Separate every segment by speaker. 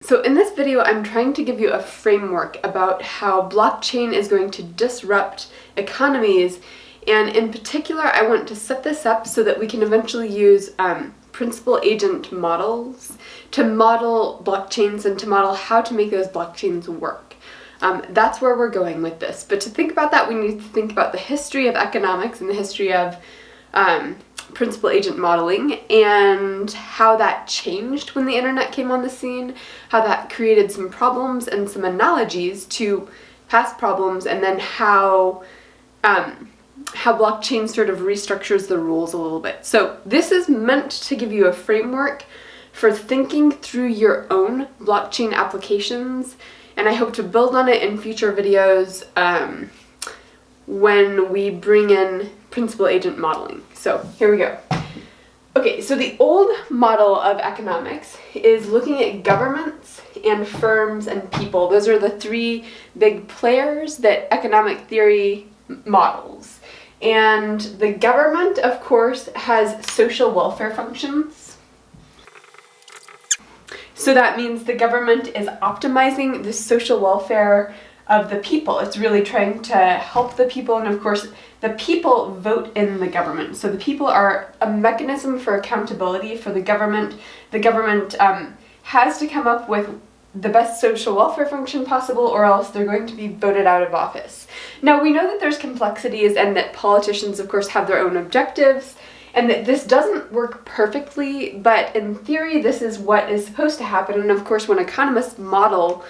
Speaker 1: So in this video, I'm trying to give you a framework about how blockchain is going to disrupt economies, and in particular, I want to set this up so that we can eventually use principal agent models to model blockchains and to model how to make those blockchains work. That's where we're going with this. But to think about that, we need to think about the history of economics and the history of principal agent modeling and how that changed when the internet came on the scene, how that created some problems and some analogies to past problems, and then how blockchain sort of restructures the rules a little bit. So this is meant to give you a framework for thinking through your own blockchain applications, and I hope to build on it in future videos when we bring in principal agent modeling. So here we go. Okay, so the old model of economics is looking at governments and firms and people. Those are the three big players that economic theory models. And the government, of course, has social welfare functions. So that means the government is optimizing the social welfare of the people. It's really trying to help the people, and of course the people vote in the government. So the people are a mechanism for accountability for the government. The government has to come up with the best social welfare function possible, or else they're going to be voted out of office. Now, we know that there's complexities and that politicians, of course, have their own objectives, and that this doesn't work perfectly, but in theory this is what is supposed to happen. And of course, when economists model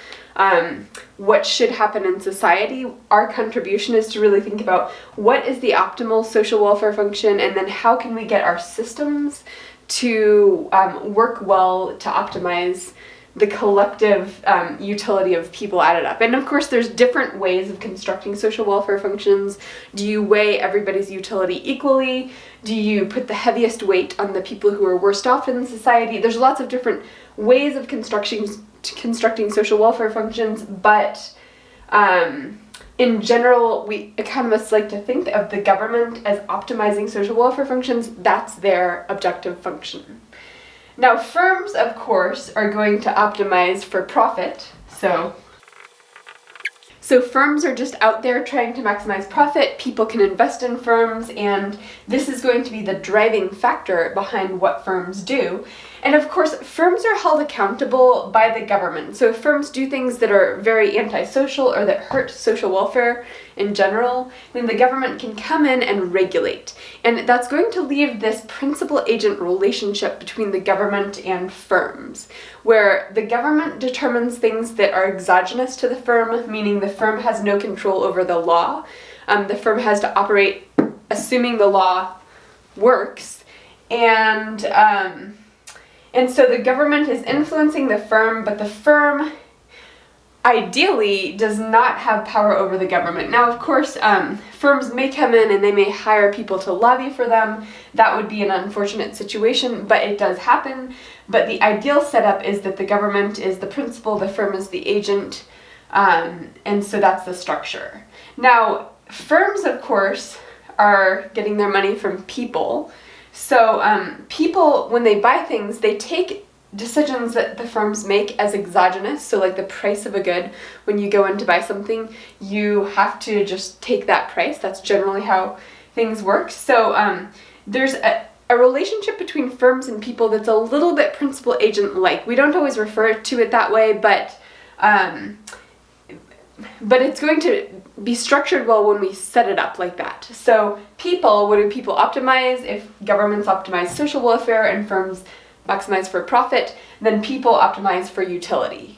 Speaker 1: what should happen in society, our contribution is to really think about what is the optimal social welfare function, and then how can we get our systems to work well to optimize the collective utility of people added up. And of course, there's different ways of constructing social welfare functions. Do you weigh everybody's utility equally? Do you put the heaviest weight on the people who are worst off in society? There's lots of different ways of constructing social welfare functions, but in general, we economists like to think of the government as optimizing social welfare functions. That's their objective function. Now, firms, of course, are going to optimize for profit. So firms are just out there trying to maximize profit. People can invest in firms, and this is going to be the driving factor behind what firms do. And of course, firms are held accountable by the government. So if firms do things that are very antisocial or that hurt social welfare in general, then the government can come in and regulate. And that's going to leave this principal-agent relationship between the government and firms, where the government determines things that are exogenous to the firm, meaning the firm has no control over the law. The firm has to operate assuming the law works, and so the government is influencing the firm, but the firm ideally does not have power over the government. Now, of course, firms may come in and they may hire people to lobby for them. That would be an unfortunate situation, but it does happen. But the ideal setup is that the government is the principal, the firm is the agent, and so that's the structure. Now, firms, of course, are getting their money from people. So people, when they buy things, they take decisions that the firms make as exogenous. So like the price of a good, when you go in to buy something, you have to just take that price. That's generally how things work. So there's a relationship between firms and people that's a little bit principal agent-like. We don't always refer to it that way, but it's going to be structured well when we set it up like that. So people, what do people optimize? If governments optimize social welfare and firms maximize for profit, then people optimize for utility.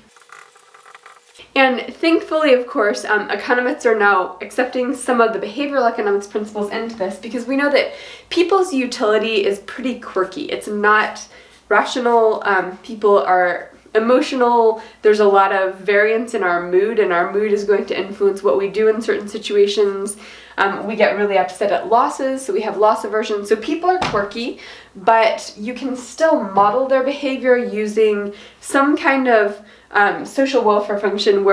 Speaker 1: And thankfully, of course, economists are now accepting some of the behavioral economics principles into this, because we know that people's utility is pretty quirky. It's not rational. People are emotional. There's a lot of variance in our mood, and our mood is going to influence what we do in certain situations. We get really upset at losses, so we have loss aversion. So people are quirky, but you can still model their behavior using some kind of social welfare function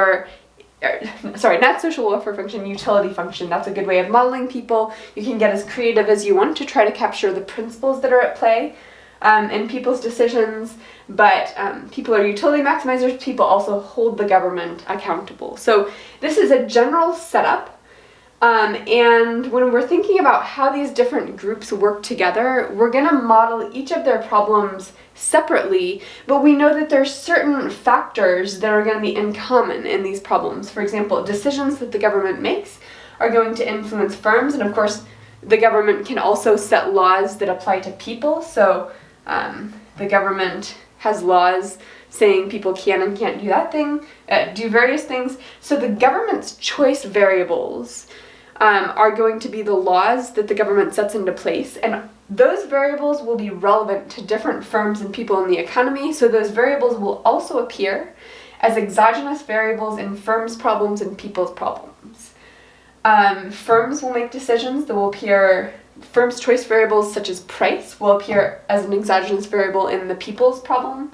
Speaker 1: not social welfare function, utility function. That's a good way of modeling people. You can get as creative as you want to try to capture the principles that are at play. in people's decisions, but people are utility maximizers. People also hold the government accountable. So this is a general setup. And when we're thinking about how these different groups work together, we're going to model each of their problems separately, but we know that there's certain factors that are going to be in common in these problems. For example, decisions that the government makes are going to influence firms, and of course, the government can also set laws that apply to people. So the government has laws saying people can and can't do that thing, do various things. So the government's choice variables are going to be the laws that the government sets into place, and those variables will be relevant to different firms and people in the economy. So those variables will also appear as exogenous variables in firms' problems and people's problems. Firms will make decisions that will appear, firms' choice variables such as price will appear as an exogenous variable in the people's problem.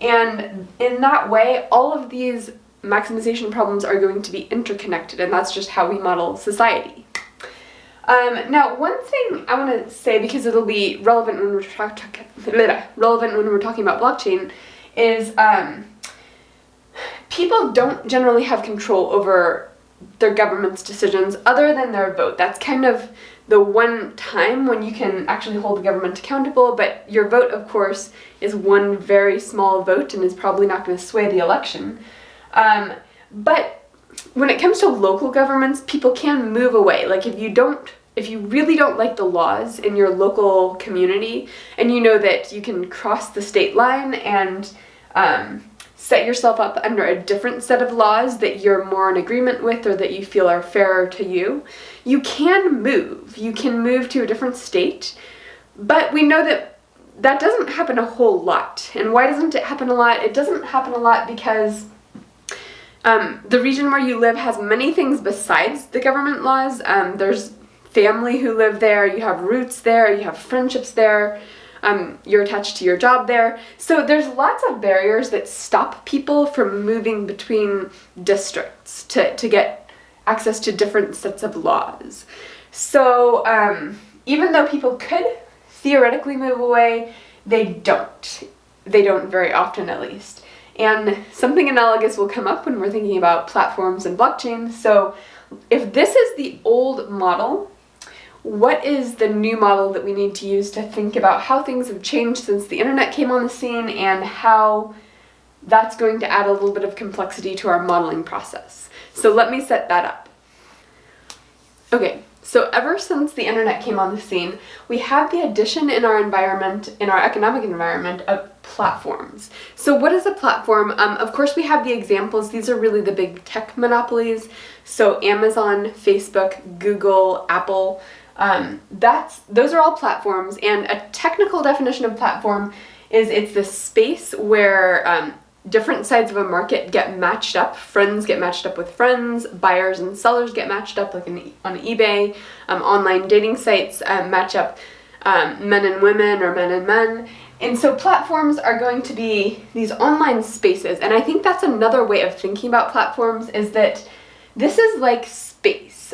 Speaker 1: And in that way, all of these maximization problems are going to be interconnected, and that's just how we model society. Now, one thing I want to say, because it'll be relevant when we're talking about blockchain, is people don't generally have control over their government's decisions other than their vote. That's kind of the one time when you can actually hold the government accountable, but your vote, of course, is one very small vote and is probably not going to sway the election. But when it comes to local governments, people can move away. Like if you really don't like the laws in your local community, and you know that you can cross the state line and set yourself up under a different set of laws that you're more in agreement with or that you feel are fairer to you, you can move. You can move to a different state, but we know that that doesn't happen a whole lot. And why doesn't it happen a lot? It doesn't happen a lot because the region where you live has many things besides the government laws. There's family who live there, you have roots there, you have friendships there, you're attached to your job there. So there's lots of barriers that stop people from moving between districts to get access to different sets of laws. So even though people could theoretically move away, they don't. They don't very often, at least. And something analogous will come up when we're thinking about platforms and blockchain. So if this is the old model, what is the new model that we need to use to think about how things have changed since the internet came on the scene and how that's going to add a little bit of complexity to our modeling process? So let me set that up. Okay, so ever since the internet came on the scene, we have the addition in our environment, in our economic environment, of platforms. So what is a platform? Of course, we have the examples. These are really the big tech monopolies. So Amazon, Facebook, Google, Apple, those are all platforms. And a technical definition of platform is it's the space where different sides of a market get matched up. Friends get matched up with friends, buyers and sellers get matched up, like on eBay. Online dating sites match up men and women or men and men. And so platforms are going to be these online spaces. And I think that's another way of thinking about platforms, is that this is like space.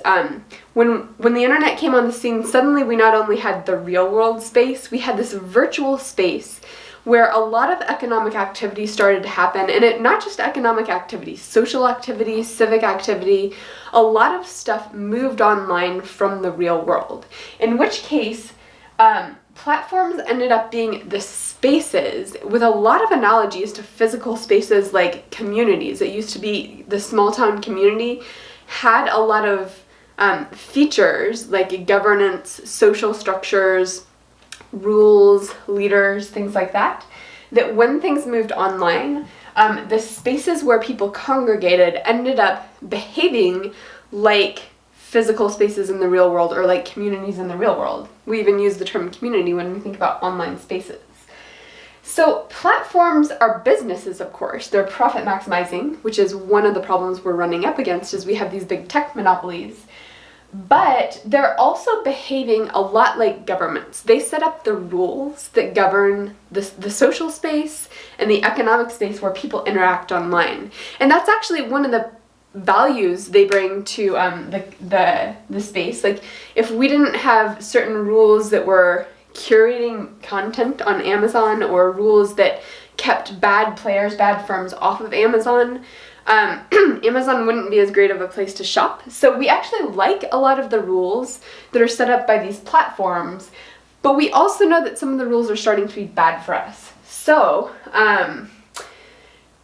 Speaker 1: When the internet came on the scene, suddenly we not only had the real world space, we had this virtual space where a lot of economic activity started to happen, and not just economic activity, social activity, civic activity, a lot of stuff moved online from the real world, in which case platforms ended up being the spaces with a lot of analogies to physical spaces like communities. It used to be the small town community had a lot of features like governance, social structures, rules, leaders, things like that, that when things moved online, the spaces where people congregated ended up behaving like physical spaces in the real world, or like communities in the real world. We even use the term community when we think about online spaces. So platforms are businesses, of course. They're profit maximizing, which is one of the problems we're running up against, is we have these big tech monopolies. But they're also behaving a lot like governments. They set up the rules that govern the social space and the economic space where people interact online. And that's actually one of the values they bring to the space. Like if we didn't have certain rules that were curating content on Amazon or rules that kept bad players, bad firms off of Amazon, Amazon wouldn't be as great of a place to shop. So we actually like a lot of the rules that are set up by these platforms, but we also know that some of the rules are starting to be bad for us. So,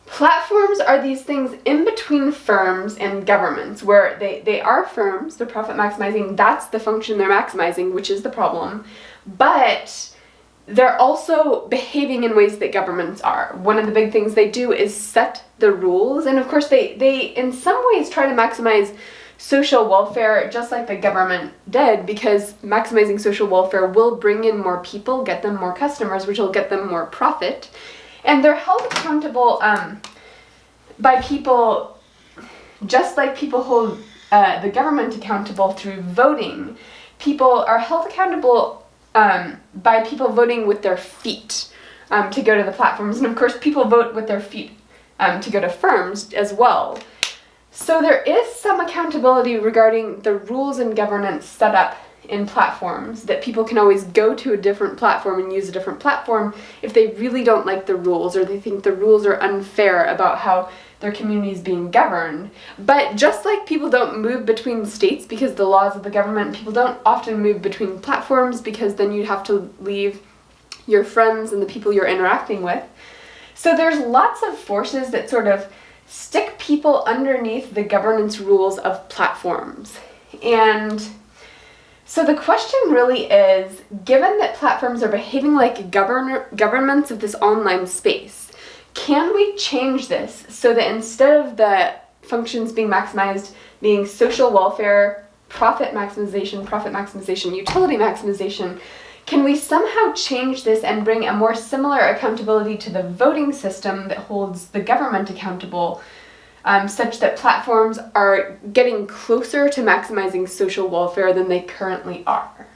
Speaker 1: platforms are these things in between firms and governments where they are firms, they're profit maximizing, that's the function they're maximizing, which is the problem, but they're also behaving in ways that governments are. One of the big things they do is set the rules, and of course they in some ways try to maximize social welfare just like the government did, because maximizing social welfare will bring in more people, get them more customers, which will get them more profit. And they're held accountable by people, just like people hold the government accountable through voting. People are held accountable by people voting with their feet to go to the platforms. And of course, people vote with their feet to go to firms as well. So there is some accountability regarding the rules and governance set up in platforms, that people can always go to a different platform and use a different platform if they really don't like the rules or they think the rules are unfair about how their community is being governed. But just like people don't move between states because the laws of the government, people don't often move between platforms because then you'd have to leave your friends and the people you're interacting with. So there's lots of forces that sort of stick people underneath the governance rules of platforms. And so the question really is, given that platforms are behaving like governments of this online space, can we change this so that instead of the functions being maximized being social welfare, profit maximization, utility maximization, can we somehow change this and bring a more similar accountability to the voting system that holds the government accountable, such that platforms are getting closer to maximizing social welfare than they currently are?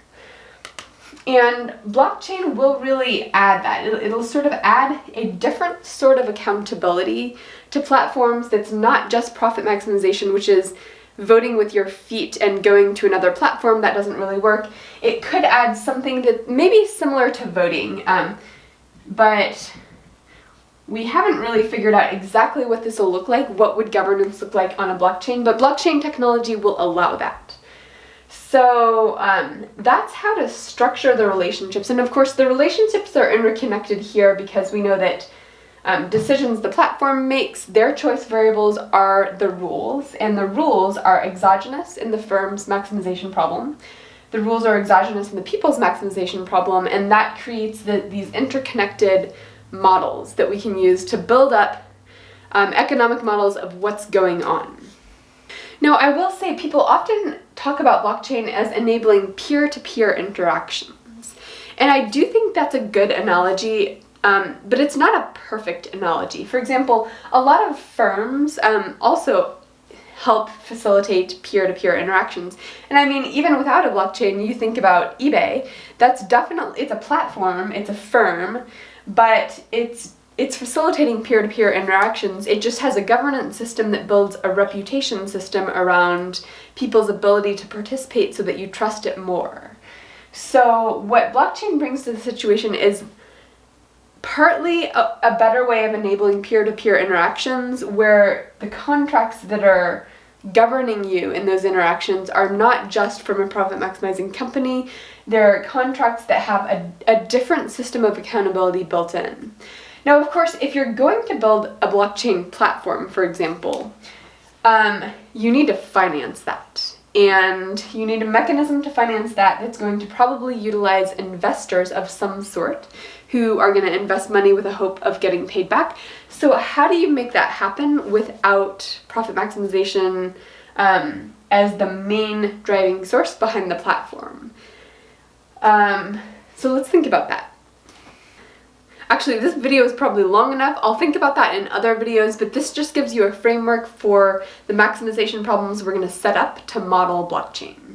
Speaker 1: And blockchain will really add that. It'll sort of add a different sort of accountability to platforms that's not just profit maximization, which is voting with your feet and going to another platform. That doesn't really work. It could add something that maybe similar to voting, but we haven't really figured out exactly what this will look like. What would governance look like on a blockchain? But blockchain technology will allow that. So that's how to structure the relationships. And of course, the relationships are interconnected here because we know that decisions the platform makes, their choice variables are the rules, and the rules are exogenous in the firm's maximization problem. The rules are exogenous in the people's maximization problem, and that creates these interconnected models that we can use to build up economic models of what's going on. Now, I will say people often talk about blockchain as enabling peer-to-peer interactions, and I do think that's a good analogy, but it's not a perfect analogy. For example, a lot of firms also help facilitate peer-to-peer interactions. And I mean, even without a blockchain, you think about eBay, it's a platform, it's a firm, but it's facilitating peer-to-peer interactions. It just has a governance system that builds a reputation system around people's ability to participate so that you trust it more. So what blockchain brings to the situation is partly a better way of enabling peer-to-peer interactions where the contracts that are governing you in those interactions are not just from a profit-maximizing company. They're contracts that have a different system of accountability built in. Now, of course, if you're going to build a blockchain platform, for example, you need to finance that. And you need a mechanism to finance that that's going to probably utilize investors of some sort who are going to invest money with a hope of getting paid back. So how do you make that happen without profit maximization as the main driving source behind the platform? So let's think about that. Actually, this video is probably long enough. I'll think about that in other videos, but this just gives you a framework for the maximization problems we're going to set up to model blockchain.